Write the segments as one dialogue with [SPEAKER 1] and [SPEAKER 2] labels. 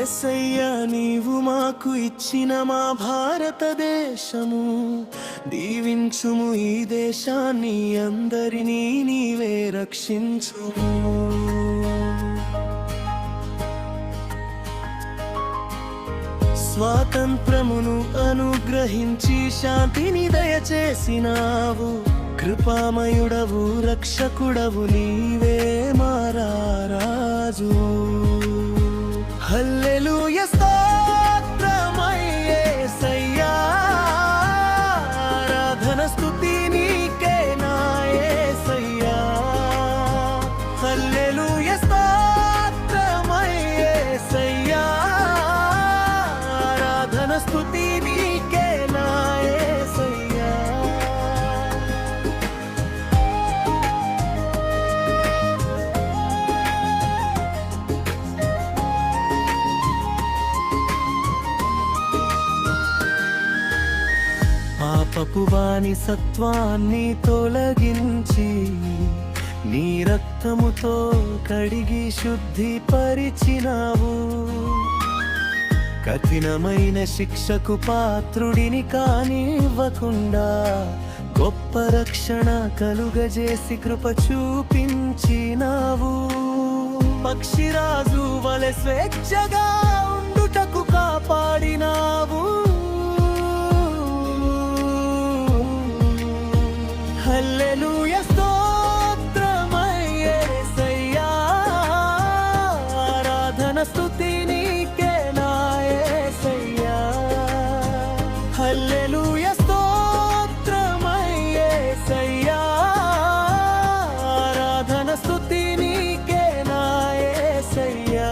[SPEAKER 1] యేసయ్యా నీవు మాకు ఇచ్చిన మా భారతదేశము, దీవించుము ఈ దేశాన్ని, అందరినీ నీవే రక్షించుము. స్వాతంత్రమును అనుగ్రహించి శాంతిని దయచేసినావు, కృపామయుడవు రక్షకుడవు నీవే మా రాజు. హల్లెలూయా స్తోత్రమయ్యే యేసయ్యా, ఆరాధన స్తుతి నీకే నా యేసయ్యా. హల్లెలూయా స్తోత్రమయ్యే యేసయ్యా, ఆరాధన స్తుతి నీకే నా యేసయ్యా. పాపపు బానిసత్వాన్ని తొలగించి నీ రక్తముతో కడిగి శుద్ధిపరిచినావు. కఠినమైన శిక్షకు పాత్రుడిని కానివ్వకుండా గొప్ప రక్షణ కలుగజేసి కృప చూపించినావు. పక్షిరాజు వలె స్వేచ్ఛగా ఉండుటకు కాపాడినావు. హల్లెలూయా స్తోత్రమయ్యే యేసయ్యా, ఆరాధన స్తుతి నీకే నా యేసయ్యా. హల్లెలూయా స్తోత్రమయ్యే యేసయ్యా, ఆరాధన స్తుతి నీకే నా యేసయ్యా.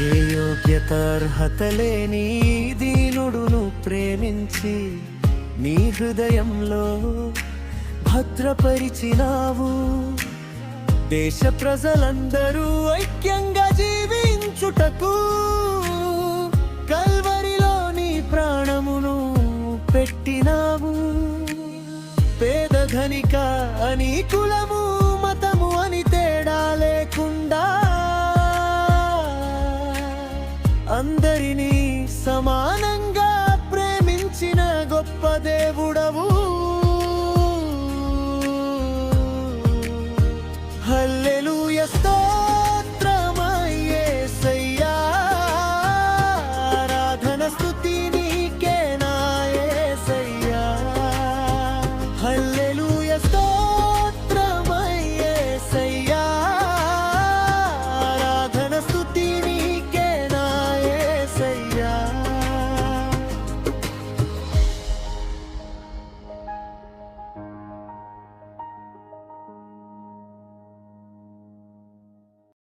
[SPEAKER 1] ఏ యోగ్యత అర్హత లేని దీనుడును ప్రేమించి నీ హృదయంలో భద్రపరిచినావు. దేశ ప్రజలందరూ ఐక్యంగా జీవించుటకు కల్వరిలో నీ ప్రాణమును పెట్టినావు. పేద ధనిక అని కులము